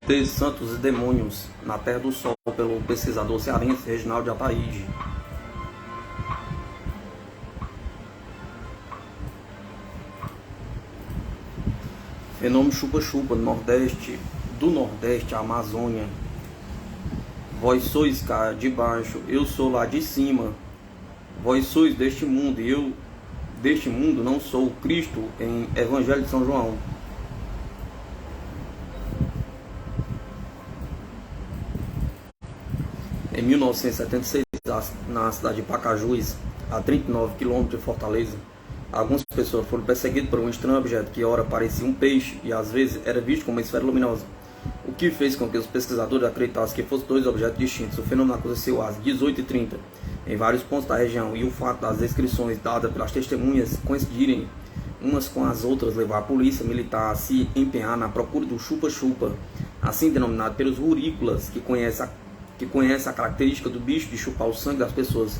ETs, Santos e Demônios na Terra do Sol, pelo pesquisador cearense Reginaldo Ataíde. Fenômeno chupa-chupa do Nordeste à Amazônia. Vós sois cá de baixo, eu sou lá de cima. Vós sois deste mundo e eu deste mundo não sou. Cristo em Evangelho de São João. Em 1976, na cidade de Pacajus, a 39 quilômetros de Fortaleza, algumas pessoas foram perseguidas por um estranho objeto que ora parecia um peixe e às vezes era visto como uma esfera luminosa, o que fez com que os pesquisadores acreditassem que fossem dois objetos distintos. O fenômeno aconteceu às 18h30 em vários pontos da região, e o fato das descrições dadas pelas testemunhas coincidirem umas com as outras levou a polícia militar a se empenhar na procura do chupa-chupa, assim denominado pelos rurícolas, que conhece a característica do bicho de chupar o sangue das pessoas,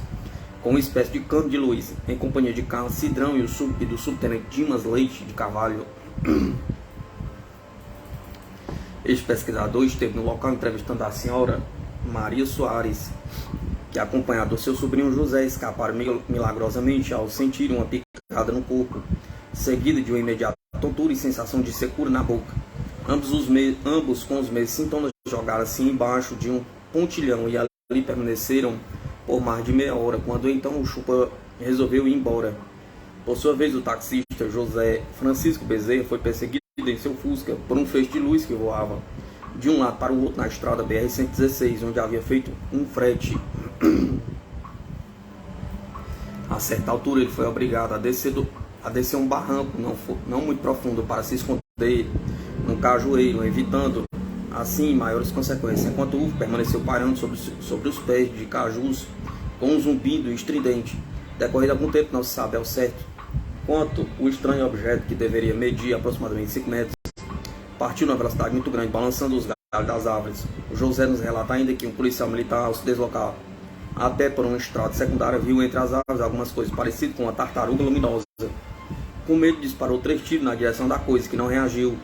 com uma espécie de cano de luz, em companhia de Carlos Cidrão e do subtenente Dimas Leite de Carvalho. Este pesquisador esteve no local entrevistando a senhora Maria Soares, que, acompanhada do seu sobrinho José, escaparam milagrosamente ao sentir uma picada no corpo, seguida de uma imediata tontura e sensação de secura na boca. Ambos com os mesmos sintomas jogaram-se embaixo de um pontilhão e ali permaneceram por mais de meia hora, quando então o chupa resolveu ir embora. Por sua vez, o taxista José Francisco Bezerra foi perseguido em seu Fusca por um feixe de luz que voava de um lado para o outro na estrada BR-116, onde havia feito um frete. A certa altura ele foi obrigado a descer um barranco não muito profundo para se esconder num cajueiro, evitando assim maiores consequências, enquanto o UFO permaneceu parando sobre os pés de cajus com um zumbido estridente. Decorrido algum tempo, não se sabe ao certo quanto o estranho objeto, que deveria medir aproximadamente 5 metros, partiu numa velocidade muito grande, balançando os galhos das árvores. O José nos relata ainda que um policial militar, ao se deslocar até por uma estrada secundária, viu entre as árvores algumas coisas parecidas com uma tartaruga luminosa. Com medo, disparou 3 tiros na direção da coisa, que não reagiu,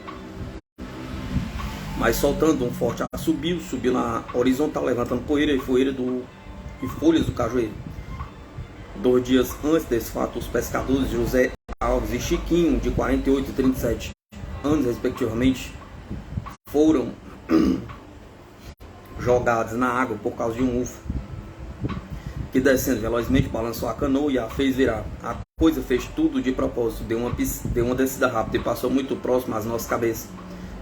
mas soltando um forte assobio, subiu na horizontal, levantando poeira e folhas do cajueiro. 2 dias antes desse fato, os pescadores José Alves e Chiquinho, de 48 e 37 anos respectivamente, foram jogados na água por causa de um UFO, que descendo velozmente balançou a canoa e a fez virar. A coisa fez tudo de propósito, deu uma descida rápida e passou muito próximo às nossas cabeças.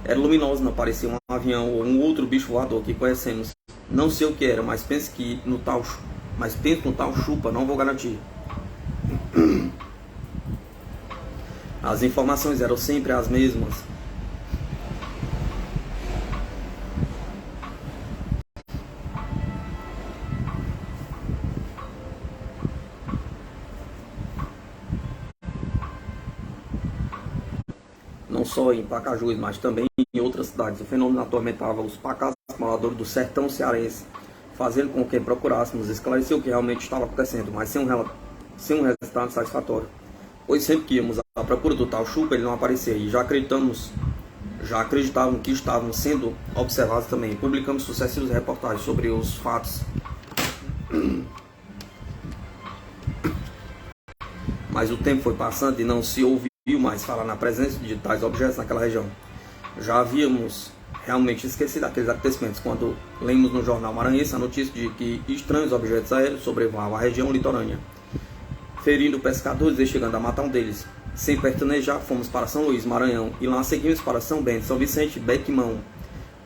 Era luminoso, não parecia um avião ou um outro bicho voador que conhecemos. Não sei o que era, mas penso no tal chupa, não vou garantir. As informações eram sempre as mesmas. Não só em Pacajus, mas também em outras cidades. O fenômeno atormentava os pacatos moradores do sertão cearense, fazendo com que procurássemos esclarecer o que realmente estava acontecendo, mas sem um resultado satisfatório. Pois sempre que íamos à procura do tal chupa, ele não aparecia, e já acreditávamos que estávamos sendo observados também. Publicamos sucessivas reportagens sobre os fatos, mas o tempo foi passando e não se ouviu mais falar na presença de tais objetos naquela região. Já havíamos realmente esquecido aqueles acontecimentos quando lemos no jornal maranhense a notícia de que estranhos objetos aéreos sobrevoavam a região litorânea, ferindo pescadores e chegando a matar um deles. Sem pestanejar, fomos para São Luís, Maranhão, e lá seguimos para São Bento, São Vicente, Bequimão,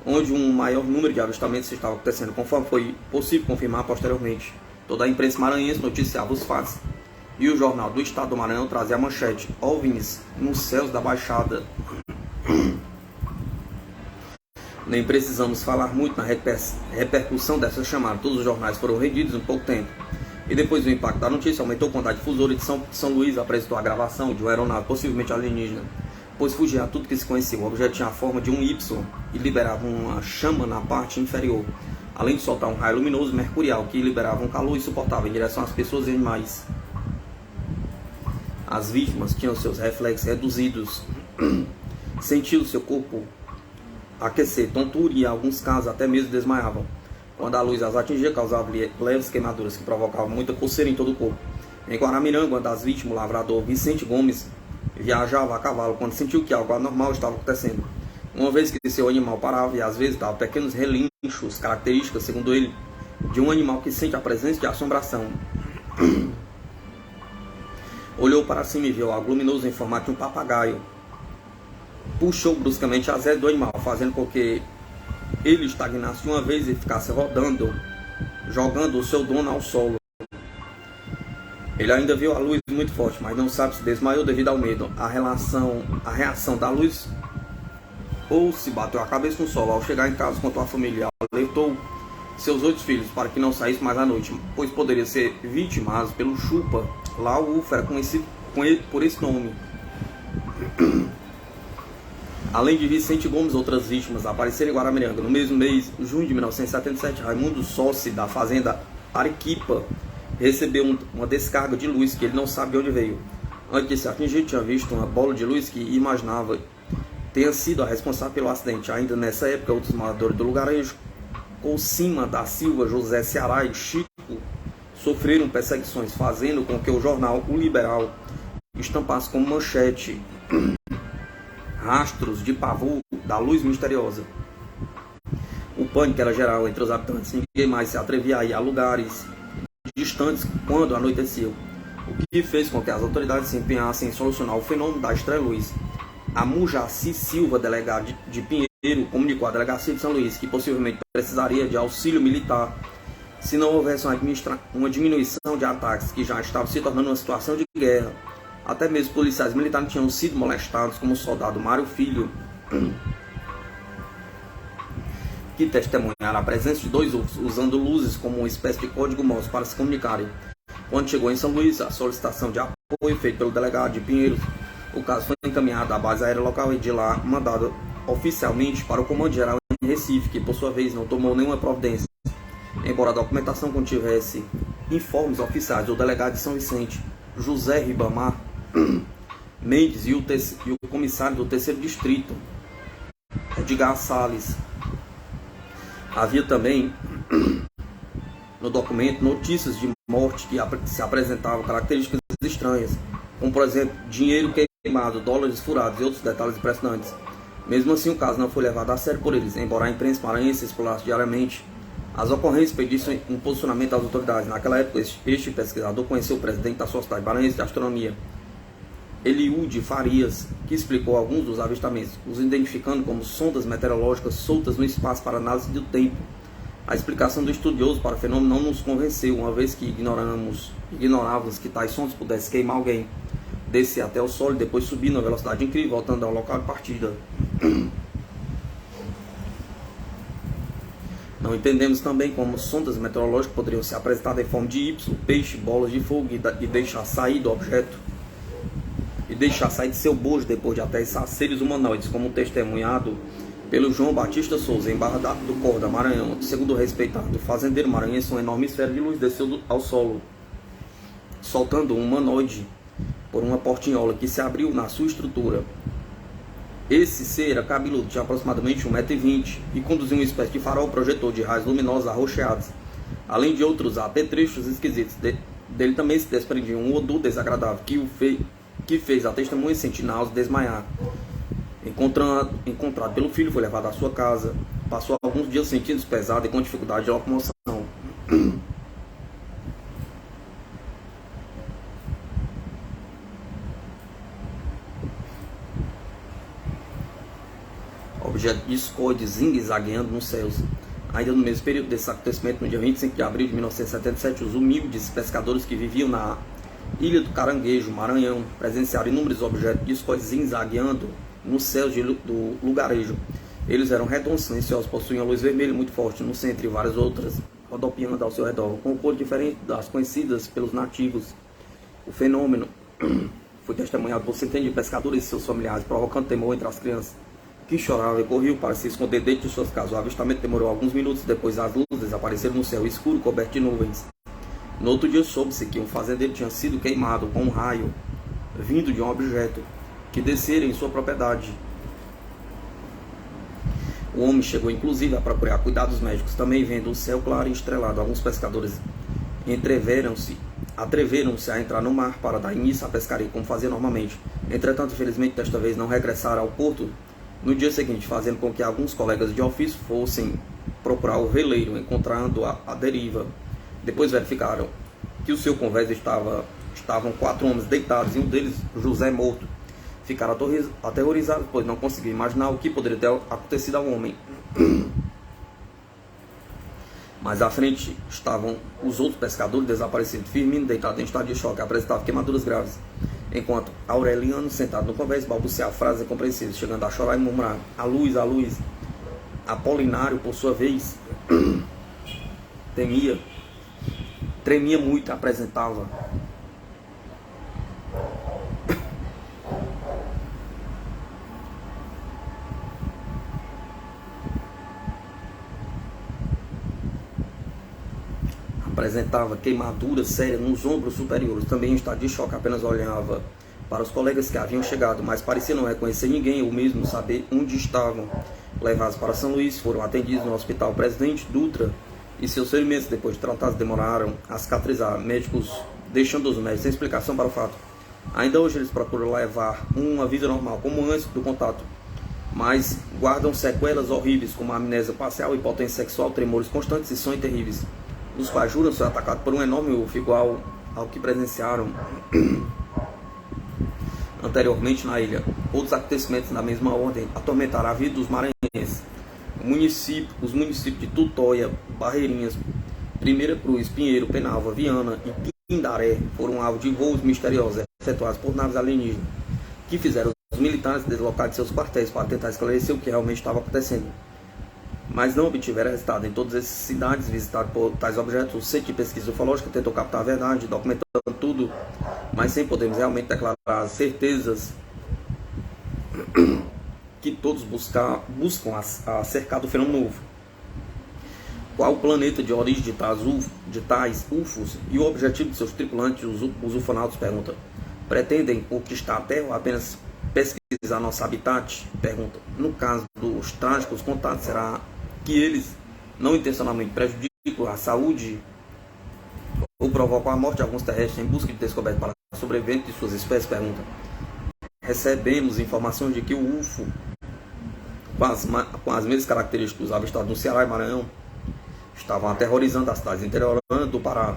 onde um maior número de avistamentos estava acontecendo, conforme foi possível confirmar posteriormente. Toda a imprensa maranhense noticiava os fatos, e o Jornal do Estado do Maranhão trazia a manchete: OVNIs nos céus da Baixada. Nem precisamos falar muito na repercussão dessa chamada. Todos os jornais foram rendidos em pouco tempo. E depois do impacto da notícia, aumentou quando a difusora de São Luís apresentou a gravação de uma aeronave possivelmente alienígena, pois fugia a tudo que se conhecia. O objeto tinha a forma de um Y e liberava uma chama na parte inferior, além de soltar um raio luminoso mercurial que liberava um calor insuportável em direção às pessoas e animais. As vítimas tinham seus reflexos reduzidos, sentiam seu corpo aquecer, tontura e, em alguns casos, até mesmo desmaiavam. Quando a luz as atingia, causava leves queimaduras que provocavam muita coceira em todo o corpo. Em Guaramiranga, uma das vítimas, o lavrador Vicente Gomes, viajava a cavalo quando sentiu que algo anormal estava acontecendo. Uma vez que seu animal parava e às vezes dava pequenos relinchos, características, segundo ele, de um animal que sente a presença de assombração. Olhou para cima e viu algo luminoso em formato de um papagaio. Puxou bruscamente as rédeas do animal, fazendo com que ele estagnasse de uma vez e ficasse rodando, jogando o seu dono ao solo. Ele ainda viu a luz muito forte, mas não sabe se desmaiou devido ao medo. A reação da luz ou se bateu a cabeça no solo. Ao chegar em casa, contou à família, alertou seus 8 filhos para que não saíssem mais à noite, pois poderia ser vitimado pelo Chupa. Lá o UFO era conhecido por esse nome. Além de Vicente Gomes, outras vítimas apareceram em Guaramiranga. No mesmo mês, junho de 1977, Raimundo Sossi, da fazenda Arequipa, recebeu uma descarga de luz que ele não sabe de onde veio. Antes de se atingir, tinha visto uma bola de luz que imaginava tenha sido a responsável pelo acidente. Ainda nessa época, outros moradores do lugarejo, Coucima da Silva, José Ceará e Chico, sofreram perseguições, fazendo com que o jornal O Liberal estampasse como manchete rastros de pavor da luz misteriosa. O pânico era geral entre os habitantes. Ninguém mais se atrevia a ir a lugares distantes quando anoitecia, o que fez com que as autoridades se empenhassem em solucionar o fenômeno da estreia-luz. A Mujaci Silva, delegada de Pinheiro, comunicou à delegacia de São Luís que possivelmente precisaria de auxílio militar se não houvesse uma diminuição de ataques, que já estava se tornando uma situação de guerra. Até mesmo policiais militares tinham sido molestados, como o soldado Mário Filho, que testemunharam a presença de 2 UFOs, usando luzes como uma espécie de código Morse para se comunicarem. Quando chegou em São Luís, a solicitação de apoio feita pelo delegado de Pinheiros, o caso foi encaminhado à base aérea local e de lá mandado oficialmente para o Comando Geral em Recife, que por sua vez não tomou nenhuma providência. Embora a documentação contivesse informes oficiais do delegado de São Vicente, José Ribamar Mendes, e o comissário do 3º Distrito, Edgar Salles. Havia também no documento notícias de morte que se apresentavam características estranhas, como por exemplo dinheiro queimado, dólares furados e outros detalhes impressionantes. Mesmo assim, o caso não foi levado a sério por eles, embora a imprensa maranhense explorasse diariamente as ocorrências pedissem um posicionamento das autoridades. Naquela época, este pesquisador conheceu o presidente da Sociedade Maranhense de Astronomia, Eliude Farias, que explicou alguns dos avistamentos, os identificando como sondas meteorológicas soltas no espaço para análise do tempo. A explicação do estudioso para o fenômeno não nos convenceu, uma vez que ignorávamos que tais sondas pudessem queimar alguém, descer até o solo e depois subir numa velocidade incrível, voltando ao local de partida. Não entendemos também como sondas meteorológicas poderiam se apresentar em forma de Y, peixe, bolas de fogo e deixar sair do objeto, e deixar sair de seu bojo depois de aterrissar seres humanoides, como testemunhado pelo João Batista Souza, em Barra do Corda, Maranhão. Segundo o respeitado fazendeiro maranhense, uma enorme esfera de luz desceu ao solo, soltando um humanoide por uma portinhola que se abriu na sua estrutura. Esse ser era cabeludo, tinha aproximadamente 1,20 m e conduzia uma espécie de farol projetor de raios luminosos arroxeados, além de outros apetrechos esquisitos. Dele também se desprendia um odor desagradável que fez a testemunha sentir náuseas e desmaiar. Encontrado pelo filho, foi levado à sua casa. Passou alguns dias sentindo-se pesado e com dificuldade de locomoção. Objeto discorde zigue-zagueando nos céus. Ainda no mesmo período desse acontecimento, no dia 25 de abril de 1977, os humildes pescadores que viviam na Ilha do Caranguejo, Maranhão, presenciaram inúmeros objetos discordes zigue-zagueando nos céus do lugarejo. Eles eram redondos, silenciosos, possuíam luz vermelha muito forte no centro e várias outras rodopiando ao seu redor, com cor diferente das conhecidas pelos nativos. O fenômeno foi testemunhado por centenas de pescadores e seus familiares, provocando temor entre as crianças, que choravam e corriam para se esconder dentro de suas casas. O avistamento demorou alguns minutos, depois as luzes apareceram no céu escuro coberto de nuvens. No outro dia soube-se que um fazendeiro tinha sido queimado com um raio vindo de um objeto que descera em sua propriedade. O homem chegou inclusive a procurar cuidados médicos, também vendo o céu claro e estrelado. Alguns pescadores atreveram-se a entrar no mar para dar início à pescaria, como fazia normalmente. Entretanto, infelizmente, desta vez não regressaram ao porto no dia seguinte, fazendo com que alguns colegas de ofício fossem procurar o veleiro, encontrando a deriva. Depois verificaram que o seu convés estavam 4 homens deitados e um deles, José, morto. Ficaram aterrorizados, pois não conseguiam imaginar o que poderia ter acontecido ao homem. Mais à frente estavam os outros pescadores desaparecidos. Firmino, deitado em estado de choque, apresentava queimaduras graves, enquanto Aureliano, sentado no convés, balbuciava frases incompreensíveis, chegando a chorar e murmurar: a luz, a luz. Apolinário, por sua vez, tremia muito, apresentava queimaduras sérias nos ombros superiores. Também em estado de choque, apenas olhava para os colegas que haviam chegado, mas parecia não reconhecer ninguém, ou mesmo saber onde estavam. Levados para São Luís, foram atendidos no Hospital Presidente Dutra e seus ferimentos, depois de tratados, demoraram a cicatrizar, deixando os médicos sem explicação para o fato. Ainda hoje eles procuram levar uma vida normal, como antes do contato, mas guardam sequelas horríveis, como a amnésia parcial, impotência sexual, tremores constantes e sonhos terríveis, os quais juram ser atacados por um enorme urso, igual ao que presenciaram anteriormente na ilha. Outros acontecimentos na mesma ordem atormentaram a vida dos maranhenses. Os municípios de Tutóia, Barreirinhas, Primeira Cruz, Pinheiro, Penalva, Viana e Pindaré foram alvo de voos misteriosos efetuados por naves alienígenas, que fizeram os militares deslocar de seus quartéis para tentar esclarecer o que realmente estava acontecendo. Mas não obtiveram resultado. Em todas essas cidades visitadas por tais objetos, o Centro de Pesquisa Ufológica tentou captar a verdade, documentando tudo, mas sem podermos realmente declarar as certezas que todos buscam acerca do fenômeno UFO. Qual o planeta de origem de tais UFOs e o objetivo de seus tripulantes, os ufonautas perguntam. Pretendem conquistar a Terra ou apenas pesquisar nosso habitat? Pergunta. No caso dos trágicos contatos, será que eles não intencionalmente prejudicam a saúde ou provocam a morte de alguns terrestres em busca de descoberta para a sobrevivência de suas espécies? Pergunta. Recebemos informações de que o UFO, com as mesmas características avistados no Ceará e Maranhão, estavam aterrorizando as cidades interioranas do Pará.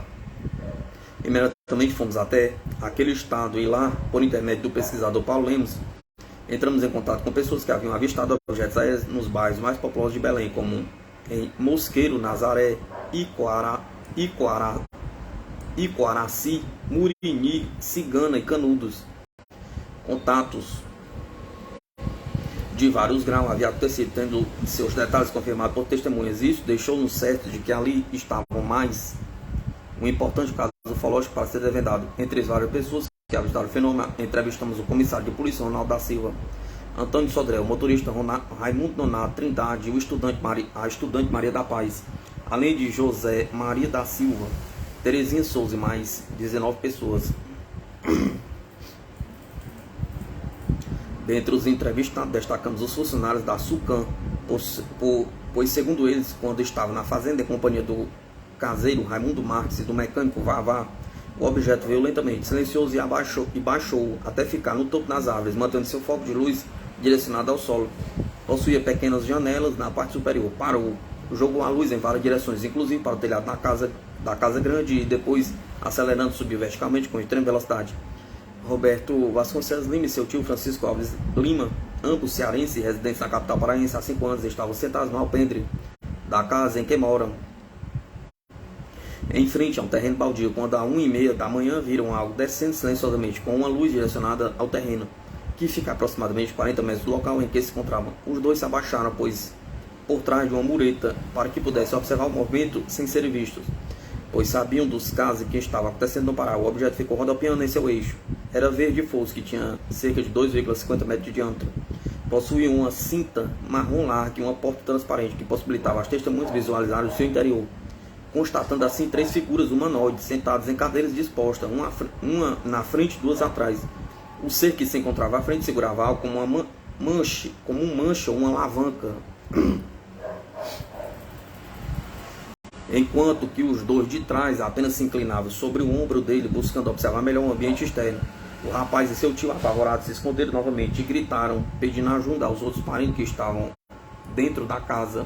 Imediatamente fomos até aquele estado e lá, por intermédio do pesquisador Paulo Lemos, entramos em contato com pessoas que haviam avistado objetos aéreos nos bairros mais populosos de Belém, como em Mosqueiro, Nazaré, Icoaraci, Murini, Cigana e Canudos. Contatos de vários graus havia acontecido, tendo seus detalhes confirmados por testemunhas. Isso deixou-nos certo de que ali estavam mais um importante caso ufológico para ser desvendado. Entre as várias pessoas que avistaram o fenômeno, entrevistamos o comissário de polícia Ronaldo da Silva, Antônio Sodré, o motorista Raimundo Nonato Trindade e a estudante Maria da Paz, além de José Maria da Silva, Terezinha Souza e mais 19 pessoas. Dentre os entrevistados, destacamos os funcionários da SUCAM, pois, segundo eles, quando estavam na fazenda em companhia do caseiro Raimundo Marques e do mecânico Vavá, o objeto veio lentamente, silencioso e baixou até ficar no topo das árvores, mantendo seu foco de luz direcionado ao solo. Possuía pequenas janelas na parte superior. Parou, jogou a luz em várias direções, inclusive para o telhado da casa grande, e depois, acelerando, subiu verticalmente com extrema velocidade. Roberto Vasconcelos Lima e seu tio Francisco Alves Lima, ambos cearenses e residentes na capital paraense há 5 anos, estavam sentados no alpendre da casa em que moram, em frente a um terreno baldio, quando às 1h30 da manhã viram algo descendo silenciosamente com uma luz direcionada ao terreno, que fica a aproximadamente 40 metros do local em que se encontravam. Os dois se abaixaram, pois por trás de uma mureta, para que pudessem observar o movimento sem serem vistos, pois sabiam dos casos que estava acontecendo no Pará. O objeto ficou rodopiando em seu eixo. Era verde e fosco, que tinha cerca de 2,50 metros de diâmetro. Possuía uma cinta marrom larga e uma porta transparente que possibilitava às testemunhas visualizarem o seu interior, constatando assim 3 figuras humanoides sentadas em cadeiras dispostas, uma na frente e 2 atrás. O ser que se encontrava à frente segurava algo como uma mancha ou uma alavanca, enquanto que os dois de trás apenas se inclinavam sobre o ombro dele, buscando observar melhor o ambiente externo. O rapaz e seu tio, apavorados, se esconderam novamente e gritaram, pedindo ajuda aos outros parentes que estavam dentro da casa.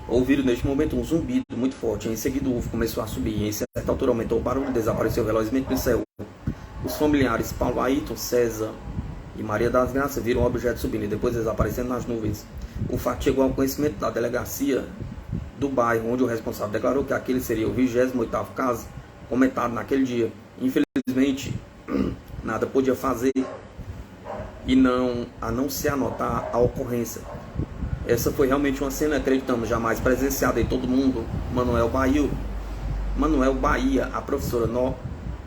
Ouviram neste momento um zumbido muito forte. Em seguida o UFO começou a subir e em certa altura aumentou o barulho e desapareceu velozmente no céu. Os familiares Paulo Ayrton, César e Maria das Graças viram o objeto subindo e depois desaparecendo nas nuvens. O fato chegou ao conhecimento da delegacia do bairro, onde o responsável declarou que aquele seria o 28º caso comentado naquele dia. Infelizmente, nada podia fazer a não se anotar a ocorrência. Essa foi realmente uma cena, acreditamos, jamais presenciada em todo mundo. Manuel Bahia, a professora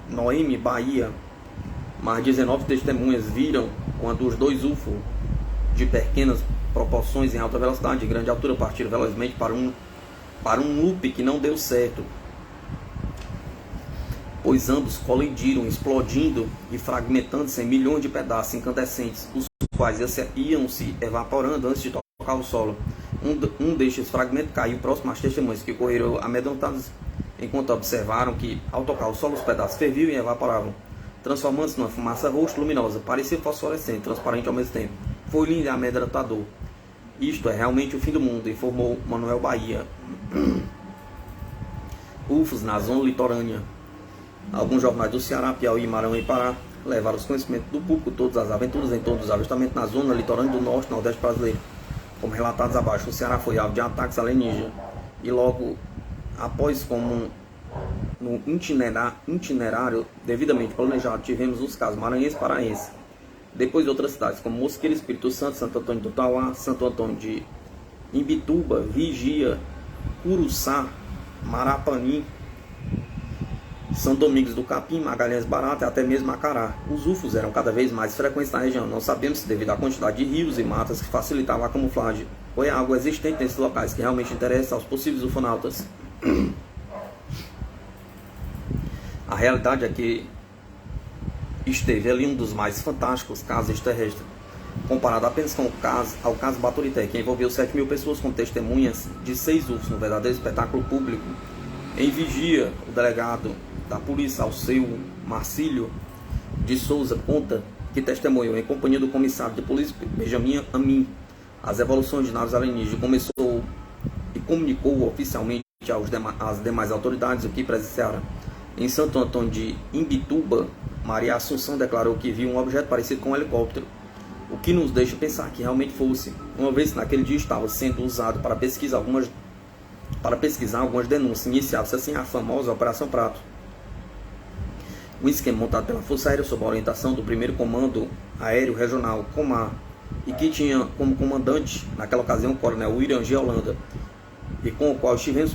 Noemi Bahia, mais 19 testemunhas viram quando os dois UFO de pequenas proporções em alta velocidade e grande altura partiram velozmente para um loop que não deu certo, pois ambos colidiram, explodindo e fragmentando-se em milhões de pedaços incandescentes, os quais iam se evaporando antes de tocar o solo. Um destes fragmentos caiu próximo às testemunhas, que correram amedrontadas enquanto observaram que, ao tocar o solo, os pedaços ferviam e evaporavam, transformando-se numa fumaça roxa luminosa, parecia fosforescente, transparente ao mesmo tempo. Foi lindo e amedrontador. Isto é realmente o fim do mundo, informou Manuel Bahia. UFOs na zona litorânea. Alguns jornais do Ceará, Piauí, Maranhão e Pará levaram os conhecimentos do público todas as aventuras em torno dos avistamentos na zona litorânea do norte e nordeste brasileiro. Como relatados abaixo, o Ceará foi alvo de ataques alienígenas e logo após, como no itinerário devidamente planejado, tivemos os casos maranhense e paraense. Depois outras cidades como Mosqueira, Espírito Santo, Santo Antônio do Tauá, Santo Antônio de Imbituba, Vigia, Curuçá, Marapani, São Domingos do Capim, Magalhães Barata e até mesmo Macará. Os UFOs eram cada vez mais frequentes na região. Não sabemos se devido à quantidade de rios e matas que facilitavam a camuflagem ou é algo existente nesses locais que realmente interessa aos possíveis ufonautas. A realidade é que esteve ali um dos mais fantásticos casos extraterrestres, comparado apenas ao caso Baturité, que envolveu 7.000 pessoas como testemunhas de 6 UFOs, no verdadeiro espetáculo público. Em Vigia, o delegado da polícia, Alceu Marcílio de Souza, conta que testemunhou em companhia do comissário de polícia Benjamin Amin as evoluções de naves alienígenas, começou e comunicou oficialmente às demais autoridades o que presenciaram. Em Santo Antônio de Imbituba, Maria Assunção declarou que viu um objeto parecido com um helicóptero, o que nos deixa pensar que realmente fosse, uma vez que naquele dia estava sendo usado para pesquisar algumas denúncias. Iniciava-se assim a famosa Operação Prato, um esquema montado pela Força Aérea sob a orientação do 1º Comando Aéreo Regional, Comar, e que tinha como comandante, naquela ocasião, o coronel William G. Holanda, e com o qual estivemos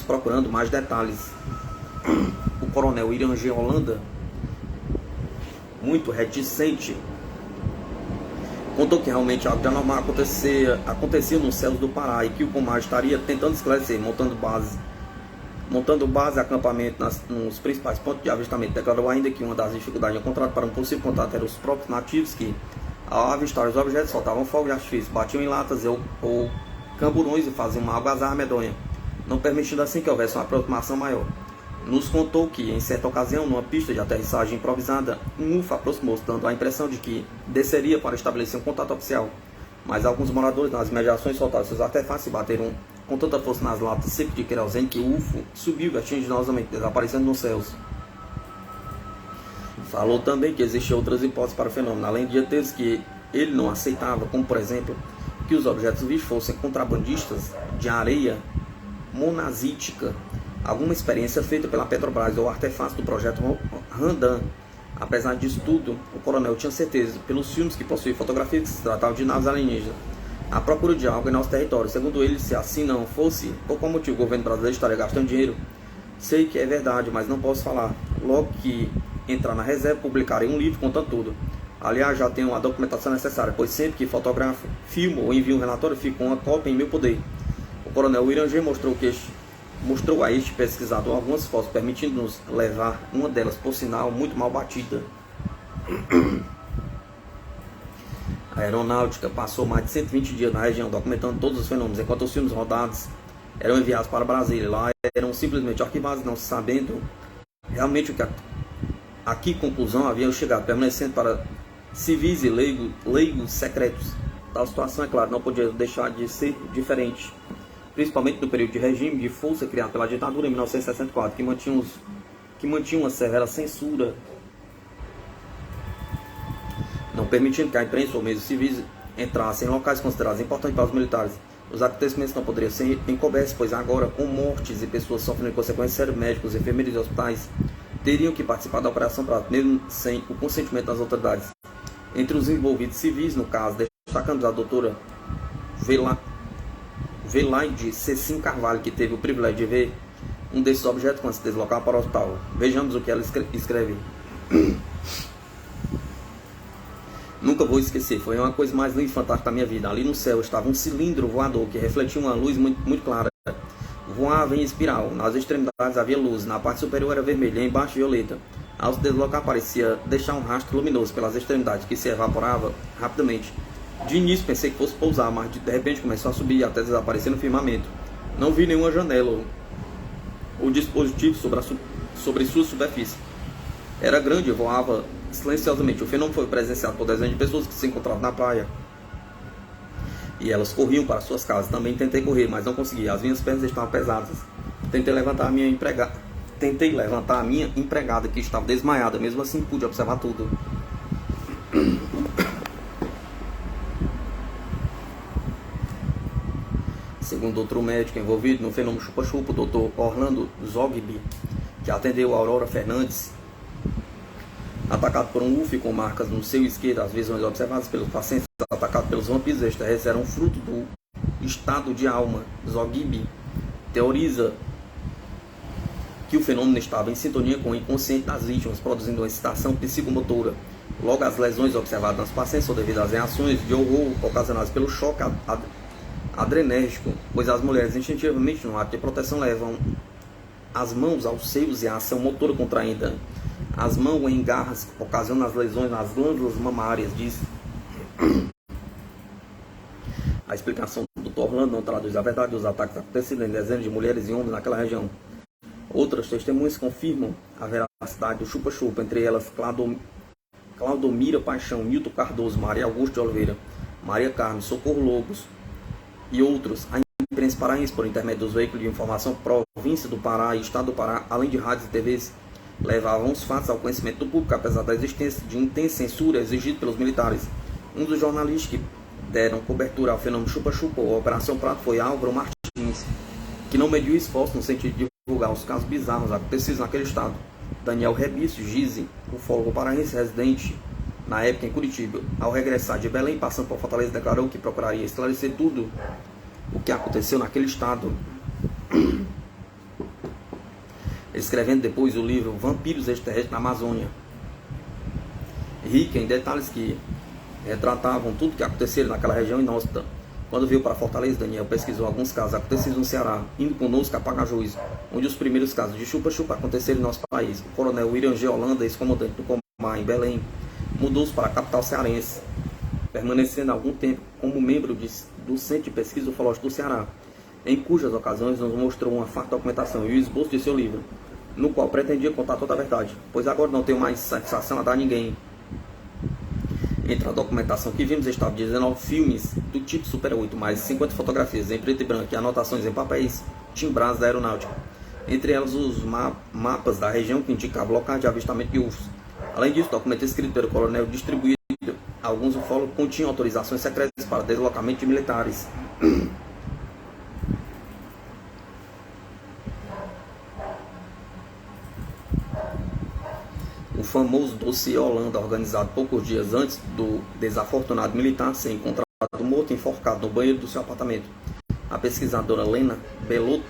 procurando mais detalhes. O coronel William G. Holanda, muito reticente, contou que realmente algo de anormal acontecia nos céus do Pará e que o Comar estaria tentando esclarecer, montando base acampamento nos principais pontos de avistamento. Declarou ainda que uma das dificuldades encontradas para um possível contato eram os próprios nativos que, ao avistar os objetos, soltavam fogo de artifício, batiam em latas ou camburões e faziam uma algazarra medonha, não permitindo assim que houvesse uma aproximação maior. Nos contou que, em certa ocasião, numa pista de aterrissagem improvisada, um UFO aproximou-se, dando a impressão de que desceria para estabelecer um contato oficial. Mas alguns moradores nas imediações soltaram seus artefatos e bateram com tanta força nas latas secas de querosene que o UFO subiu vertiginosamente, desaparecendo nos céus. Falou também que existiam outras hipóteses para o fenômeno, além de detalhes que ele não aceitava, como por exemplo, que os objetos vistos fossem contrabandistas de areia monazítica, alguma experiência feita pela Petrobras ou artefatos do projeto Randan. Apesar disso tudo, o coronel tinha certeza, pelos filmes que possuía fotografias, que se tratava de naves alienígenas, à procura de algo em nosso território. Segundo ele, se assim não fosse, por qual motivo o governo brasileiro estaria gastando dinheiro? Sei que é verdade, mas não posso falar. Logo que entrar na reserva, publicarei um livro contando tudo. Aliás, já tenho a documentação necessária, pois sempre que fotografo, filmo ou envio um relatório, fica uma cópia em meu poder. O coronel William G. mostrou mostrou a este pesquisador algumas fotos, permitindo-nos levar uma delas, por sinal, muito mal batida. A aeronáutica passou mais de 120 dias na região, documentando todos os fenômenos, enquanto os filmes rodados eram enviados para Brasília. Lá eram simplesmente arquivados, não sabendo realmente o que a que conclusão haviam chegado, permanecendo para civis e leigos secretos. Tal situação, é claro, não podia deixar de ser diferente, principalmente no período de regime de força criado pela ditadura em 1964, que mantinha uma severa censura, não permitindo que a imprensa ou mesmo civis entrassem em locais considerados importantes para os militares. Os acontecimentos não poderiam ser encobertos, pois agora, com mortes e pessoas sofrendo consequências sérias, médicos, enfermeiros e hospitais teriam que participar da operação Prato, mesmo sem o consentimento das autoridades. Entre os envolvidos civis, no caso, destacamos a doutora Velaide Cecim Carvalho, que teve o privilégio de ver um desses objetos quando se deslocava para o hospital. Vejamos o que ela escreve. Nunca vou esquecer, foi uma coisa mais linda e fantástica da minha vida. Ali no céu estava um cilindro voador que refletia uma luz muito clara. Voava em espiral. Nas extremidades havia luz, na parte superior era vermelha e embaixo violeta. Ao se deslocar parecia deixar um rastro luminoso pelas extremidades que se evaporava rapidamente. De início pensei que fosse pousar, mas de repente começou a subir até desaparecer no firmamento. Não vi nenhuma janela ou dispositivo sobre sua superfície. Era grande e voava silenciosamente. O fenômeno foi presenciado por dezenas de pessoas que se encontravam na praia. E elas corriam para suas casas. Também tentei correr, mas não consegui. As minhas pernas estavam pesadas. Tentei levantar a minha empregada, que estava desmaiada. Mesmo assim, pude observar tudo. Segundo outro médico envolvido no fenômeno chupa-chupa, o Dr. Orlando Zogby, que atendeu a Aurora Fernandes, atacado por um UF com marcas no seu esquerdo, as visões observadas pelos pacientes atacados pelos vampiros extraterrestres eram fruto do estado de alma. Zogby teoriza que o fenômeno estava em sintonia com o inconsciente das vítimas, produzindo uma excitação psicomotora. Logo, as lesões observadas nas pacientes são devidas às reações de horror ocasionadas pelo choque adrenérgico, pois as mulheres instintivamente, no ato de proteção, levam as mãos aos seios e a ação motora contraída as mãos em garras, ocasionando as lesões nas glândulas mamárias, diz. A explicação do Dr. Orlando não traduz a verdade dos ataques acontecidos em dezenas de mulheres e homens naquela região. Outras testemunhas confirmam a veracidade do chupa-chupa, entre elas Claudomira Paixão, Milton Cardoso, Maria Augusto de Oliveira, Maria Carmen, Socorro Lobos e outros. A imprensa paraense, por intermédio dos veículos de informação Província do Pará e Estado do Pará, além de rádios e TVs, levavam os fatos ao conhecimento do público, apesar da existência de intensa censura exigida pelos militares. Um dos jornalistas que deram cobertura ao fenômeno chupa-chupa ou Operação Prato foi Álvaro Martins, que não mediu esforço no sentido de divulgar os casos bizarros acontecidos naquele estado. Daniel Rebício Gise, ufólogo paraense residente na época em Curitiba, ao regressar de Belém, passando por Fortaleza, declarou que procuraria esclarecer tudo o que aconteceu naquele estado, escrevendo depois o livro Vampiros Extraterrestres na Amazônia, rica em detalhes que retratavam tudo o que aconteceu naquela região inóspita. Quando veio para Fortaleza, Daniel pesquisou alguns casos acontecidos no Ceará, indo conosco a Pacajus, onde os primeiros casos de chupa-chupa aconteceram em nosso país. O coronel William G. Holanda, ex-comandante do Comar em Belém, mudou-se para a capital cearense, permanecendo algum tempo como membro do Centro de Pesquisa Ufológica do Ceará, em cujas ocasiões nos mostrou uma farta documentação e o esboço de seu livro, no qual pretendia contar toda a verdade, pois agora não tenho mais satisfação a dar a ninguém. Entre a documentação que vimos estavam 19 filmes do tipo Super 8, mais 50 fotografias em preto e branco e anotações em papéis timbrados da aeronáutica, entre elas os mapas da região que indicavam locais de avistamento de UFOs. Além disso, o documento escrito pelo coronel distribuído a alguns ufólogos continha autorizações secretas para deslocamento de militares. O famoso dossiê Holanda, organizado poucos dias antes do desafortunado militar ser encontrado morto enforcado no banheiro do seu apartamento. A pesquisadora Lena Belotto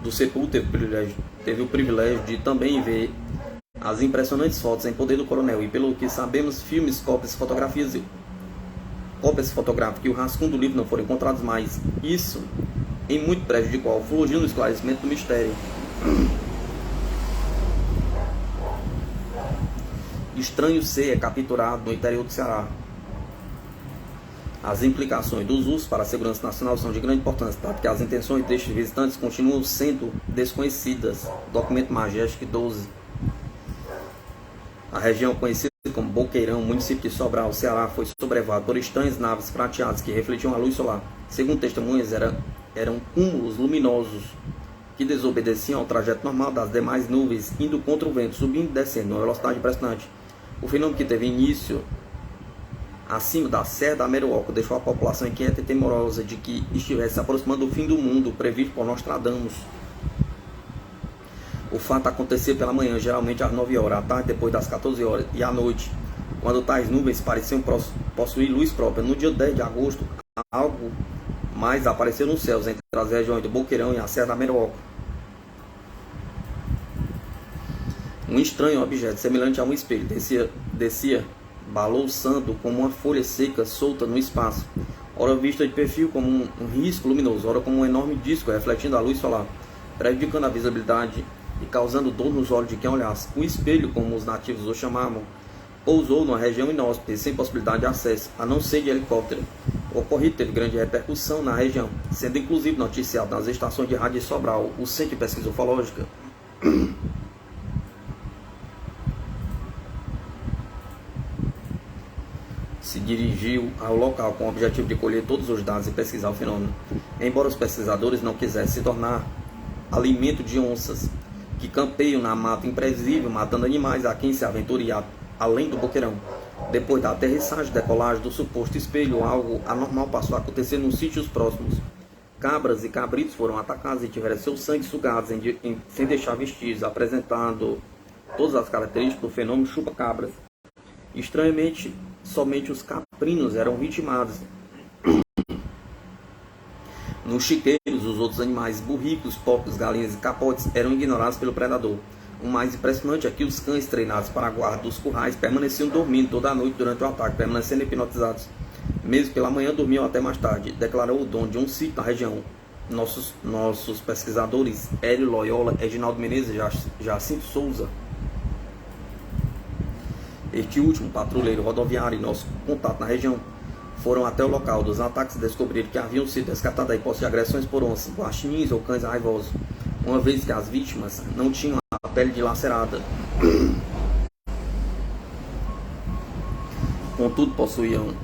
do Sepul teve o privilégio de também ver as impressionantes fotos em poder do coronel e, pelo que sabemos, filmes, cópias fotográficas e o rascunho do livro não foram encontrados mais. Isso em muito prejudicial, fugindo no esclarecimento do mistério. Estranho C é capturado no interior do Ceará. As implicações dos usos para a segurança nacional são de grande importância, dado que as intenções destes visitantes continuam sendo desconhecidas. Documento Majestic 12. A região conhecida como Boqueirão, município de Sobral, Ceará, foi sobrevada por estranhas naves prateadas que refletiam a luz solar. Segundo testemunhas, eram cúmulos luminosos que desobedeciam ao trajeto normal das demais nuvens, indo contra o vento, subindo e descendo numa velocidade impressionante. O fenômeno, que teve início acima da Serra da Meruoca, deixou a população inquieta e temorosa de que estivesse se aproximando do fim do mundo, previsto por Nostradamus. O fato acontecia pela manhã, geralmente às 9 horas, à tarde depois das 14 horas e à noite, quando tais nuvens pareciam possuir luz própria. No dia 10 de agosto, algo mais apareceu nos céus entre as regiões do Boqueirão e a Serra da Meruoca. Um estranho objeto semelhante a um espelho descia balouçando como uma folha seca solta no espaço, ora vista de perfil como um risco luminoso, ora como um enorme disco refletindo a luz solar, prejudicando a visibilidade e causando dor nos olhos de quem olhasse. O espelho, como os nativos o chamavam, pousou numa região inóspita, sem possibilidade de acesso, a não ser de helicóptero. O ocorrido teve grande repercussão na região, sendo inclusive noticiado nas estações de rádio de Sobral, o Centro de Pesquisa Ufológica. Se dirigiu ao local com o objetivo de colher todos os dados e pesquisar o fenômeno. Embora os pesquisadores não quisessem se tornar alimento de onças que campeiam na mata imprevisível, matando animais a quem se aventuria além do Boqueirão. Depois da aterrissagem e decolagem do suposto espelho, algo anormal passou a acontecer nos sítios próximos. Cabras e cabritos foram atacados e tiveram seu sangue sugado sem deixar vestígios, apresentando todas as características do fenômeno chupa-cabras. Estranhamente, somente os caprinos eram vitimados. Nos chiqueiros, os outros animais, burricos, porcos, galinhas e capotes, eram ignorados pelo predador. O mais impressionante é que os cães treinados para a guarda dos currais permaneciam dormindo toda a noite durante o ataque, permanecendo hipnotizados. Mesmo pela manhã, dormiam até mais tarde, declarou o dono de um sítio na região. Nossos pesquisadores, Hélio Loyola, Reginaldo Menezes e Jacinto Souza. Este último patrulheiro rodoviário e nosso contato na região foram até o local dos ataques e descobriram que haviam sido resgatados a hipótese de agressões por onças, guaxinins ou cães raivosos, uma vez que as vítimas não tinham a pele dilacerada. Contudo, possuíam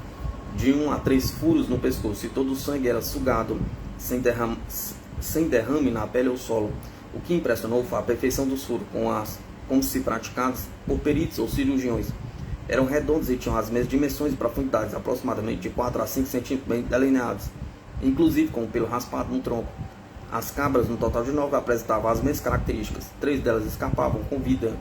de 1 a 3 furos no pescoço e todo o sangue era sugado sem derrame na pele ou solo. O que impressionou foi a perfeição dos furos, como se praticados por peritos ou cirurgiões. Eram redondos e tinham as mesmas dimensões e profundidades, aproximadamente de 4 a 5 centímetros, bem delineados, inclusive com o pelo raspado no tronco. As cabras, no total de 9, apresentavam as mesmas características. 3 delas escaparam com vida,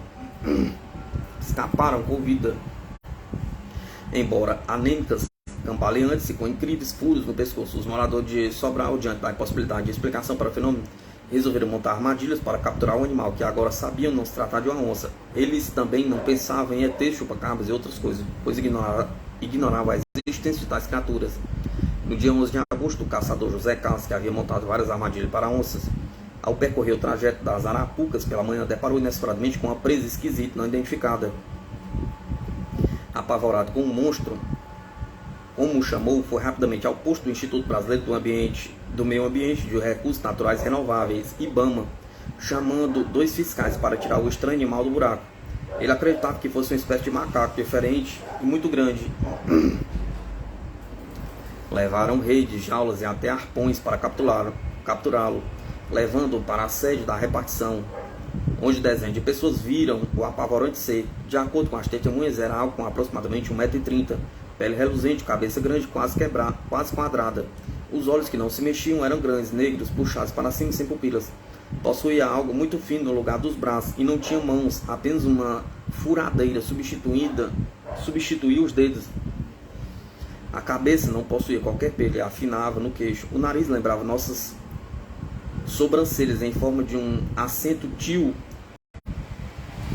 embora anêmicas, cambaleantes e com incríveis furos no pescoço. Os moradores de Sobral, diante da impossibilidade de explicação para o fenômeno, resolveram montar armadilhas para capturar o animal, que agora sabiam não se tratar de uma onça. Eles também não pensavam em ET, chupacabras e outras coisas, pois ignoravam a existência de tais criaturas. No dia 11 de agosto, o caçador José Carlos, que havia montado várias armadilhas para onças, ao percorrer o trajeto das Arapucas pela manhã, deparou inesperadamente com uma presa esquisita não identificada. Apavorado com o monstro, como o chamou, foi rapidamente ao posto do Instituto Brasileiro do Meio Ambiente e de Recursos Naturais Renováveis, IBAMA, chamando 2 fiscais para tirar o estranho animal do buraco. Ele acreditava que fosse uma espécie de macaco diferente e muito grande. Levaram redes, jaulas e até arpões para capturá-lo, levando-o para a sede da repartição, onde dezenas de pessoas viram o apavorante ser. De acordo com as testemunhas, era algo com aproximadamente 1,30 m, pele reluzente, cabeça grande, quase quadrada. Os olhos, que não se mexiam, eram grandes, negros, puxados para cima sem pupilas. Possuía algo muito fino no lugar dos braços e não tinha mãos, apenas uma furadeira substituía os dedos. A cabeça não possuía qualquer pelo e afinava no queixo. O nariz lembrava nossas sobrancelhas em forma de um acento til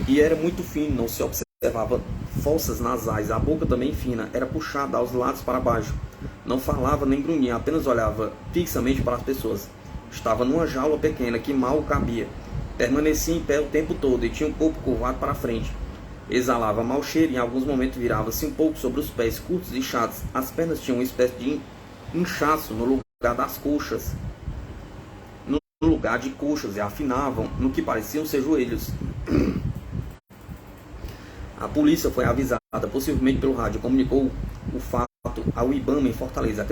e era muito fino, não se observava fossas nasais. A boca, também fina, era puxada aos lados para baixo. Não falava nem grunhia, apenas olhava fixamente para as pessoas. Estava numa jaula pequena que mal cabia. Permanecia em pé o tempo todo e tinha o corpo curvado para frente. Exalava mau cheiro e em alguns momentos virava-se um pouco sobre os pés curtos e chatos. As pernas tinham uma espécie de inchaço no lugar das coxas, no lugar de coxas, e afinavam no que pareciam ser joelhos. A polícia foi avisada, possivelmente pelo rádio, comunicou o fato ao IBAMA em Fortaleza.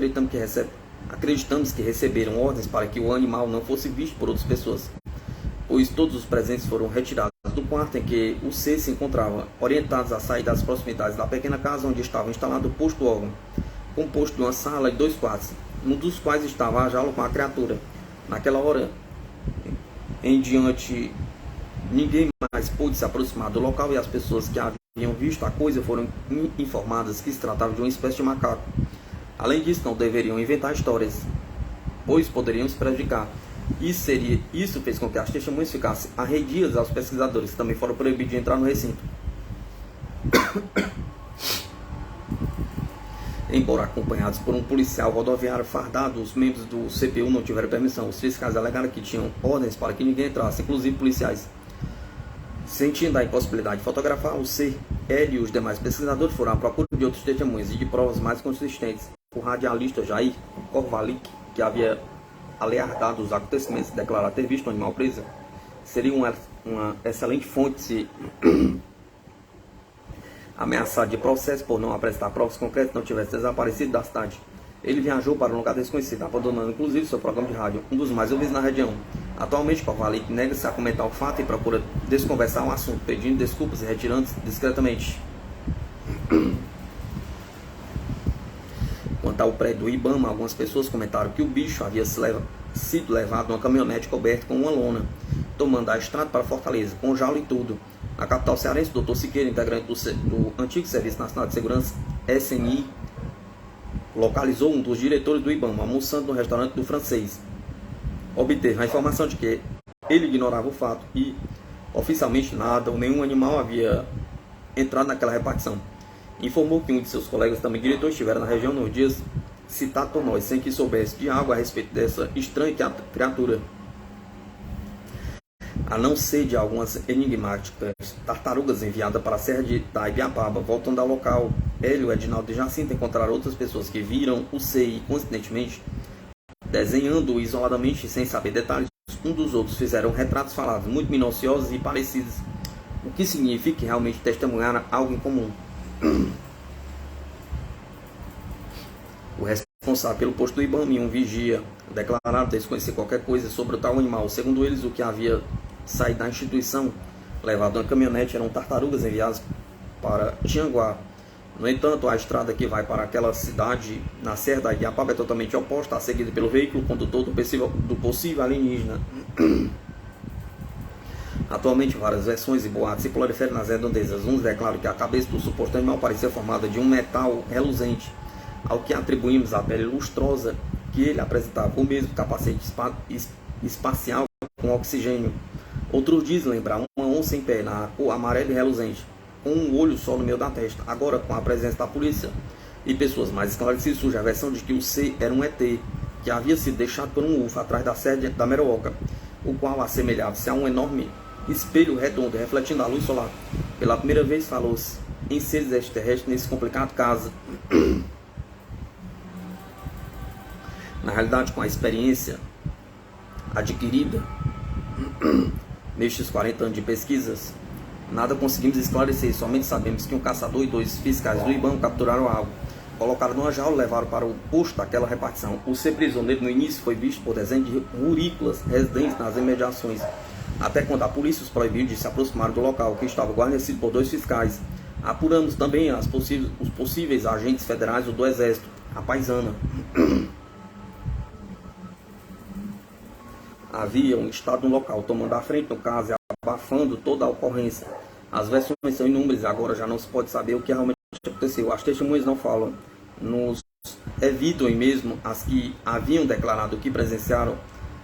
Acreditamos que receberam ordens para que o animal não fosse visto por outras pessoas, pois todos os presentes foram retirados do quarto em que o C se encontrava, orientados a sair das proximidades da pequena casa onde estava instalado o posto do órgão, composto de uma sala e 2 quartos, um dos quais estava a jaula com a criatura. Naquela hora em diante, ninguém mais pôde se aproximar do local e as pessoas que haviam visto a coisa foram informadas que se tratava de uma espécie de macaco. Além disso, não deveriam inventar histórias, pois poderiam se prejudicar. Isso fez com que as testemunhas ficassem arredias aos pesquisadores, que também foram proibidos de entrar no recinto. Embora acompanhados por um policial rodoviário fardado, os membros do CPU não tiveram permissão. Os fiscais alegaram que tinham ordens para que ninguém entrasse, inclusive policiais. Sentindo a impossibilidade de fotografar, o C, L e os demais pesquisadores foram à procura de outros testemunhas e de provas mais consistentes. O radialista Jair Korvalik, que havia alertado os acontecimentos e declarado ter visto o animal preso, seria uma excelente fonte se ameaçado de processo por não apresentar provas concretas, não tivesse desaparecido da cidade. Ele viajou para um lugar desconhecido, abandonando inclusive seu programa de rádio, um dos mais ouvidos na região. Atualmente, Korvalik nega-se a comentar o fato e procura desconversar o assunto, pedindo desculpas e retirando-se discretamente. Quanto ao prédio do IBAMA, algumas pessoas comentaram que o bicho havia sido levado numa caminhonete coberta com uma lona, tomando a estrada para Fortaleza, com jaula e tudo. Na capital cearense, o Dr. Siqueira, integrante do antigo Serviço Nacional de Segurança, SNI, localizou um dos diretores do IBAMA almoçando no restaurante do francês. Obteve a informação de que ele ignorava o fato e, oficialmente, nada ou nenhum animal havia entrado naquela repartição. Informou que um de seus colegas, também diretor, estivera na região nos dias citados por nós, sem que soubesse de algo a respeito dessa estranha criatura, a não ser de algumas enigmáticas tartarugas enviadas para a Serra de Ibiapaba. Voltando ao local, Hélio, Edinaldo e Jacinto encontraram outras pessoas que viram o C e, coincidentemente, desenhando isoladamente sem saber detalhes um dos outros, fizeram retratos falados muito minuciosos e parecidos, o que significa que realmente testemunharam algo em comum. O responsável pelo posto do IBAMA e um vigia declararam desconhecer qualquer coisa sobre o tal animal. Segundo eles, o que havia saído da instituição, levado uma caminhonete, eram tartarugas enviadas para Tianguá. No entanto, a estrada que vai para aquela cidade, na Serra da Ibiapaba, é totalmente oposta, seguida pelo veículo condutor do possível alienígena. Atualmente, várias versões e boatos se proliferam nas redondezas. Uns declaram que a cabeça do suposto animal parecia formada de um metal reluzente, ao que atribuímos a pele lustrosa que ele apresentava, o mesmo capacete espacial com oxigênio. Outros dizem lembrar uma onça em pé, na cor amarela e reluzente, com um olho só no meio da testa. Agora, com a presença da polícia e pessoas mais esclarecidas, surge a versão de que o C era um ET, que havia sido deixado por um UFO atrás da sede da Meroca, o qual assemelhava-se a um enorme espelho redondo, refletindo a luz solar. Pela primeira vez falou-se em seres extraterrestres nesse complicado caso. Na realidade, com a experiência adquirida nestes 40 anos de pesquisas, nada conseguimos esclarecer. Somente sabemos que um caçador e 2 fiscais do IBAMA capturaram algo, colocaram numa jaula e levaram para o posto daquela repartição. O ser prisioneiro no início foi visto por dezenas de rurícolas residentes nas imediações, até quando a polícia os proibiu de se aproximar do local, que estava guarnecido por 2 fiscais. Apuramos também os possíveis agentes federais ou do Exército, a paisana. Haviam estado no local, tomando a frente no caso e abafando toda a ocorrência. As versões são inúmeras e agora já não se pode saber o que realmente aconteceu. As testemunhas não falam, nos evitam, e mesmo as que haviam declarado o que presenciaram,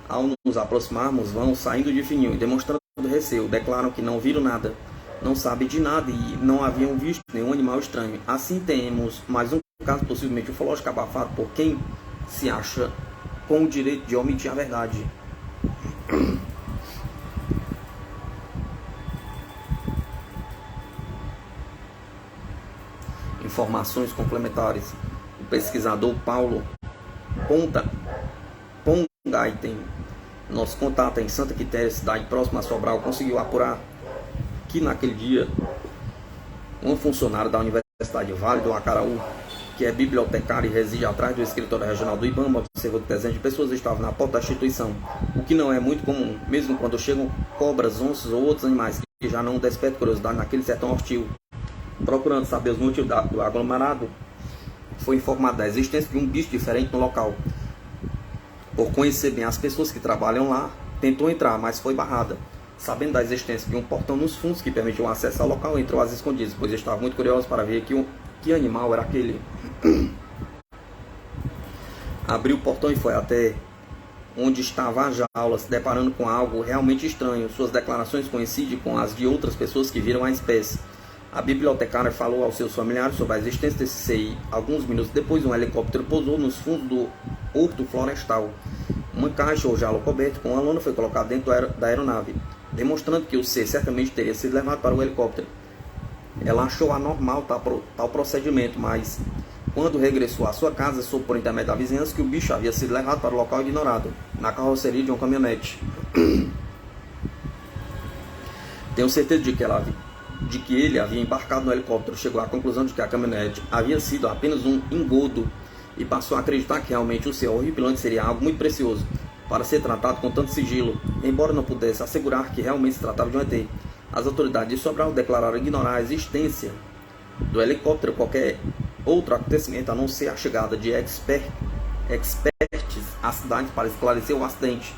ao nos aproximarmos, vão saindo de fininho, demonstrando receio. Declaram que não viram nada, não sabem de nada e não haviam visto nenhum animal estranho. Assim temos mais um caso, possivelmente ufológico, abafado por quem se acha com o direito de omitir a verdade. Informações complementares. O pesquisador Paulo Pongaiten, nosso contato em Santa Quitéria, cidade próxima a Sobral, conseguiu apurar que naquele dia uma funcionária da Universidade Vale do Acaraú, que é bibliotecária e reside atrás do escritório regional do IBAMA, observou que dezenas de pessoas estavam na porta da instituição, o que não é muito comum, mesmo quando chegam cobras, onças ou outros animais que já não despertam curiosidade naquele sertão hostil. Procurando saber os motivos do aglomerado, foi informado da existência de um bicho diferente no local. Por conhecer bem as pessoas que trabalham lá, tentou entrar, mas foi barrada. Sabendo da existência de um portão nos fundos que permitiu acesso ao local, entrou às escondidas, pois estava muito curioso para ver que animal era aquele. Abriu o portão e foi até onde estava a jaula, se deparando com algo realmente estranho. Suas declarações coincidem com as de outras pessoas que viram a espécie. A bibliotecária falou aos seus familiares sobre a existência desse CI. Alguns minutos depois, um helicóptero pousou nos fundos do horto florestal. Uma caixa ou jalo coberto com uma lona foi colocada dentro da aeronave, demonstrando que o ser certamente teria sido levado para o helicóptero. Ela achou anormal tal procedimento, mas quando regressou à sua casa, soube por intermédio da vizinhança que o bicho havia sido levado para o local ignorado, na carroceria de uma caminhonete. Tenho certeza de que ele havia embarcado no helicóptero. Chegou à conclusão de que a caminhonete havia sido apenas um engodo e passou a acreditar que realmente o ser horripilante seria algo muito precioso para ser tratado com tanto sigilo, embora não pudesse assegurar que realmente se tratava de um ET. As autoridades de Sobral declararam ignorar a existência do helicóptero, qualquer outro acontecimento a não ser a chegada de experts à cidade para esclarecer o acidente.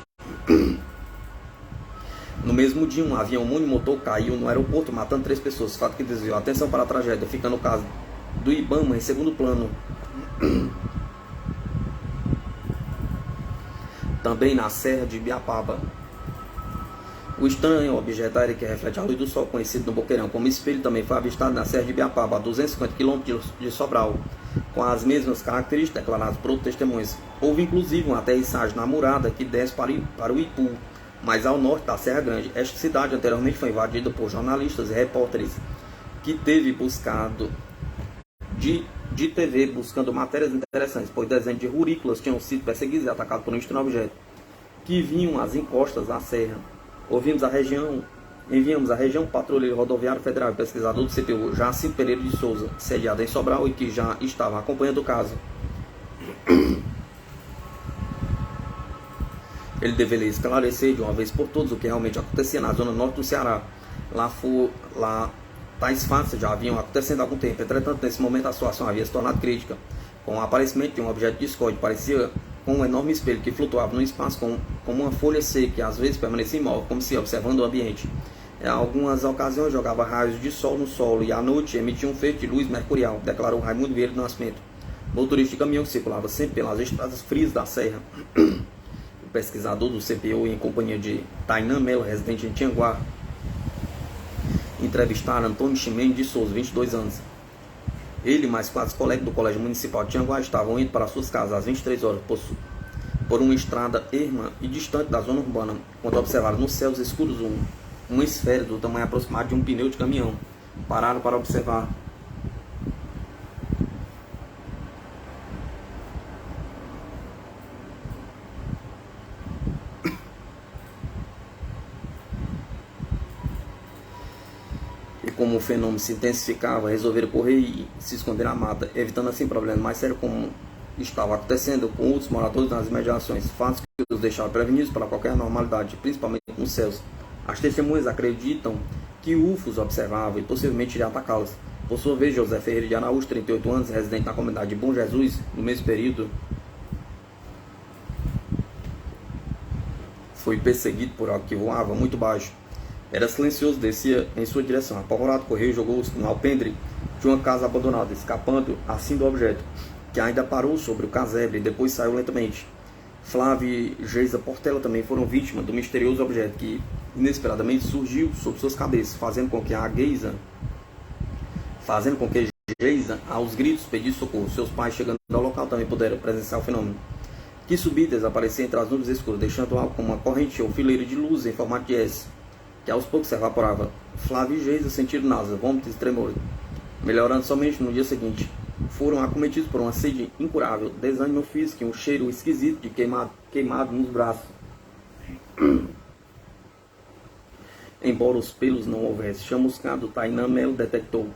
No mesmo dia, um avião monimotor caiu no aeroporto, matando 3 pessoas, fato que desviou a atenção para a tragédia, ficando o caso do IBAMA em segundo plano. Também na Serra de Ibiapaba, o estranho objeto aéreo que reflete a luz do sol, conhecido no Boqueirão como espelho, também foi avistado na Serra de Ibiapaba, a 250 km de Sobral, com as mesmas características declaradas por outros testemunhas. Houve inclusive uma aterrissagem na murada que desce para o Ipu, mais ao norte da Serra Grande. Esta cidade anteriormente foi invadida por jornalistas e repórteres que teve buscado de TV buscando matérias interessantes, pois dezenas de rurícolas tinham sido perseguidos e atacados por um estranho objeto que vinham às encostas da serra. Enviamos à região patrulheiro rodoviário federal e pesquisador do CPU, Jacinto Pereira de Souza, sediado em Sobral e que já estava acompanhando o caso. Ele deveria esclarecer de uma vez por todas o que realmente acontecia na zona norte do Ceará. Lá tais fatos já haviam acontecendo há algum tempo. Entretanto, nesse momento a situação havia se tornado crítica, com o aparecimento de um objeto discórdia, parecia com um enorme espelho que flutuava no espaço como uma folha seca que às vezes permanecia imóvel, como se observando o ambiente. Em algumas ocasiões jogava raios de sol no solo e à noite emitia um feixe de luz mercurial, declarou Raimundo Vieira do Nascimento, motorista de caminhão que circulava sempre pelas estradas frias da serra. O pesquisador do CPU, em companhia de Tainan Melo, residente em Tianguá, entrevistaram Antônio Ximenes de Souza, 22 anos. Ele e mais 4 colegas do Colégio Municipal de Tianguá estavam indo para suas casas às 23 horas por uma estrada erma e distante da zona urbana, quando observaram nos céus escuros uma esfera do tamanho aproximado de um pneu de caminhão. Pararam para observar. E como o fenômeno se intensificava, resolveram correr e se esconder na mata, evitando assim problemas mais sérios como estava acontecendo com outros moradores nas imediações, fatos que os deixaram prevenidos para qualquer anormalidade, principalmente nos céus. As testemunhas acreditam que UFOs observavam e possivelmente iriam atacá-los. Por sua vez, José Ferreira de Araújo, 38 anos, residente na comunidade de Bom Jesus, no mesmo período, foi perseguido por algo que voava muito baixo. Era silencioso, descia em sua direção. Apavorado, correu e jogou-se no alpendre de uma casa abandonada, escapando assim do objeto, que ainda parou sobre o casebre e depois saiu lentamente. Flávio e Geisa Portela também foram vítimas do misterioso objeto que inesperadamente surgiu sobre suas cabeças, fazendo com que Geisa, aos gritos, pedisse socorro. Seus pais, chegando ao local, também puderam presenciar o fenômeno, que subia e desaparecia entre as nuvens escuras, deixando algo como uma corrente ou fileira de luz em formato de S, que aos poucos se evaporava. Flávio e Geisa sentiram náusea, vômitos e tremores, melhorando somente no dia seguinte. Foram acometidos por uma sede incurável, desânimo físico e um cheiro esquisito de queimado nos braços. Embora os pelos não houvessem chamuscado, Tainá Melo detectou,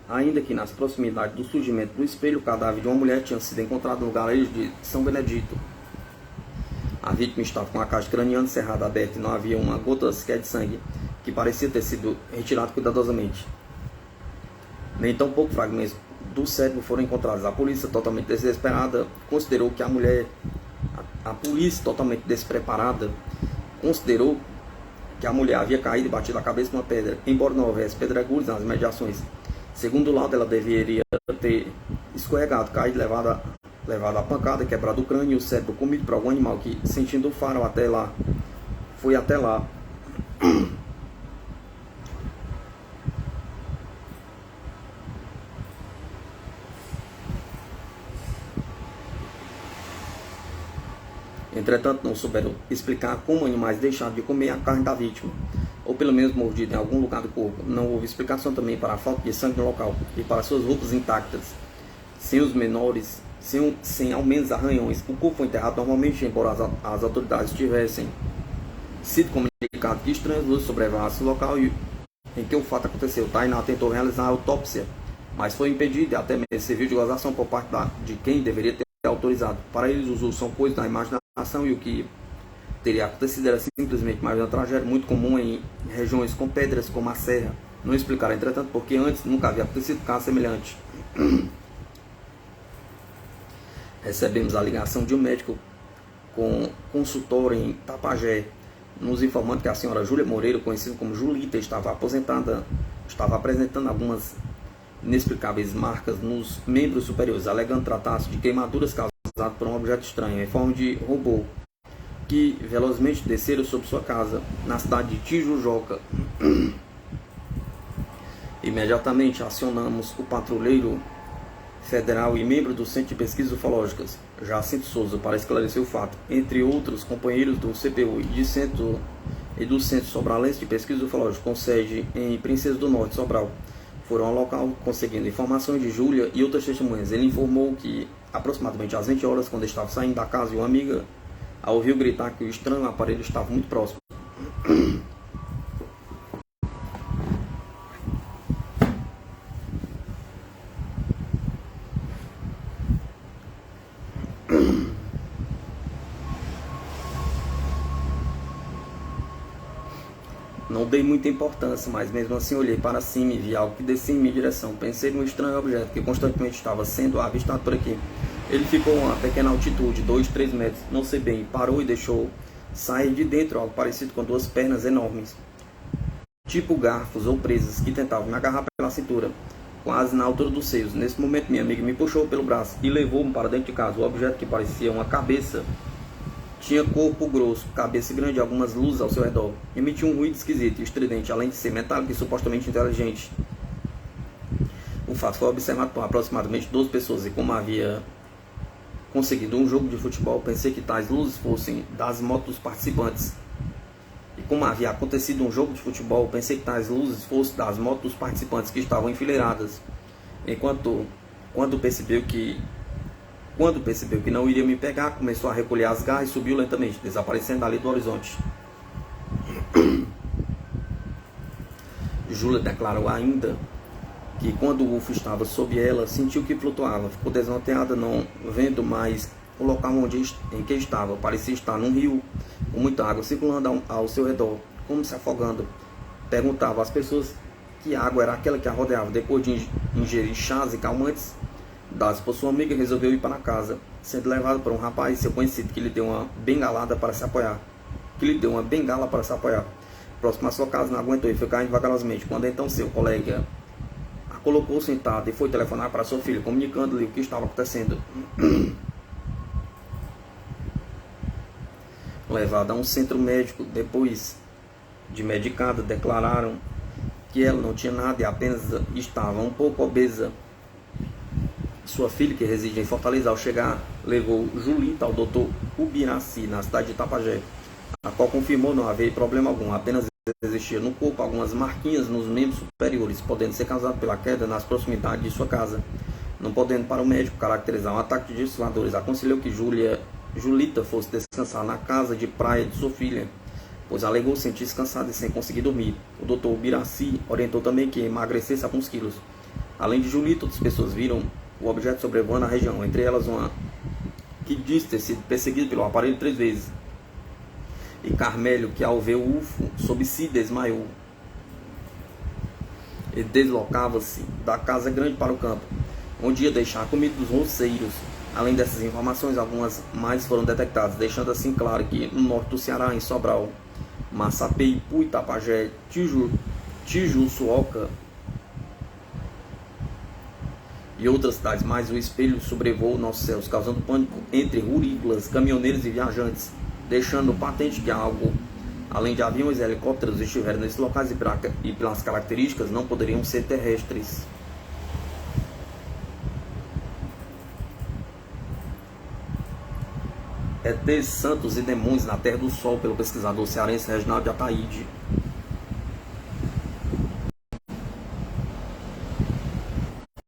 ainda que nas proximidades do surgimento do espelho, o cadáver de uma mulher tinha sido encontrado no garejo de São Benedito. A vítima estava com a caixa craniana cerrada aberta e não havia uma gota sequer de sangue, que parecia ter sido retirado cuidadosamente. Nem tão pouco fragmentos do cérebro foram encontrados. A polícia, totalmente desesperada, considerou que a polícia, totalmente despreparada, considerou que a mulher havia caído e batido a cabeça numa pedra, embora não houvesse pedregulhos nas imediações. Segundo o laudo, ela deveria ter escorregado, caído, levado a pancada, quebrado o crânio e o cérebro comido por algum animal que, sentindo o faro foi até lá. Entretanto, não souberam explicar como animais deixaram de comer a carne da vítima, ou pelo menos mordido em algum lugar do corpo. Não houve explicação também para a falta de sangue no local e para suas roupas intactas, sem ao menos arranhões. O corpo foi enterrado normalmente, embora as autoridades tivessem sido comunicado que estranhas luzes sobrevoassem o local em que o fato aconteceu. Tainá tentou realizar a autópsia, mas foi impedido e até mesmo serviu de gozação por parte de quem deveria ter autorizado. Para eles, os usos são coisas da imaginação e o que teria acontecido era simplesmente mais uma tragédia muito comum em regiões com pedras como a serra. Não explicaram, entretanto, porque antes nunca havia acontecido caso semelhante. Recebemos a ligação de um médico com consultório em Tapajé, nos informando que a senhora Júlia Moreira, conhecida como Julita, estava apresentando algumas inexplicáveis marcas nos membros superiores, alegando tratar-se de queimaduras causadas por um objeto estranho, em forma de robô, que velozmente desceram sobre sua casa, na cidade de Tijujoca. Imediatamente acionamos o patrulheiro federal e membro do Centro de Pesquisas Ufológicas, Jacinto Souza, para esclarecer o fato. Entre outros companheiros do CPU e do Centro Sobralense de Pesquisas Ufológicas, com sede em Princesa do Norte, Sobral, foram ao local conseguindo informações de Júlia e outras testemunhas. Ele informou que, aproximadamente às 20 horas, quando estava saindo da casa de uma amiga, a ouviu gritar que o estranho aparelho estava muito próximo. Não dei muita importância, mas mesmo assim olhei para cima e vi algo que descia em minha direção. Pensei num estranho objeto que constantemente estava sendo avistado por aqui. Ele ficou a uma pequena altitude, 2, 3 metros, não sei bem, parou e deixou sair de dentro algo parecido com duas pernas enormes, tipo garfos ou presas, que tentavam me agarrar pela cintura, quase na altura dos seios. Nesse momento, minha amiga me puxou pelo braço e levou-me para dentro de casa. O objeto, que parecia uma cabeça, tinha corpo grosso, cabeça grande e algumas luzes ao seu redor. Emitia um ruído esquisito e estridente, além de ser metálico e supostamente inteligente. O fato foi observado por aproximadamente 12 pessoas, e como havia conseguido um jogo de futebol, pensei que tais luzes fossem das motos dos participantes. E como havia acontecido um jogo de futebol, pensei que tais luzes fossem das motos dos participantes que estavam enfileiradas. Quando percebeu que não iria me pegar, começou a recolher as garras e subiu lentamente, desaparecendo ali do horizonte. Júlia declarou ainda que quando o UFO estava sob ela, sentiu que flutuava. Ficou desnorteada, não vendo mais o local em que estava. Parecia estar num rio com muita água circulando ao seu redor, como se afogando. Perguntava às pessoas que água era aquela que a rodeava. Depois de ingerir chás e calmantes dados por sua amiga, resolveu ir para casa, sendo levado por um rapaz, seu conhecido, que lhe deu uma bengala para se apoiar. Próximo à sua casa, não aguentou e foi caindo vagarosamente. Quando então seu colega a colocou sentada e foi telefonar para sua filha, comunicando-lhe o que estava acontecendo. Levada a um centro médico, depois de medicada, declararam que ela não tinha nada e apenas estava um pouco obesa. Sua filha, que reside em Fortaleza, ao chegar, levou Julita ao Dr. Ubiraci, na cidade de Itapajé, a qual confirmou não haver problema algum, apenas existia no corpo algumas marquinhas nos membros superiores, podendo ser causado pela queda nas proximidades de sua casa. Não podendo para o médico caracterizar um ataque de desfiladores, aconselhou que Julita fosse descansar na casa de praia de sua filha, pois alegou sentir-se cansada e sem conseguir dormir. O Dr. Ubiraci orientou também que emagrecesse alguns quilos. Além de Julita, outras pessoas viram o objeto sobrevoando a região, entre elas uma que diz ter sido perseguido pelo aparelho 3 vezes. E Carmélio, que ao ver o UFO sob si desmaiou. Ele deslocava-se da casa grande para o campo, onde ia deixar a comida dos roceiros. Além dessas informações, algumas mais foram detectadas, deixando assim claro que no norte do Ceará, em Sobral, Massapê, Ipu, Itapajé, Tijuçuoca e outras cidades, mais o espelho sobrevoou nossos céus, causando pânico entre rurícolas, caminhoneiros e viajantes, deixando patente que algo, além de aviões e helicópteros, estiveram nesses locais e pelas características não poderiam ser terrestres. ETs, Santos e Demônios na Terra do Sol, pelo pesquisador cearense Reginaldo de Ataíde.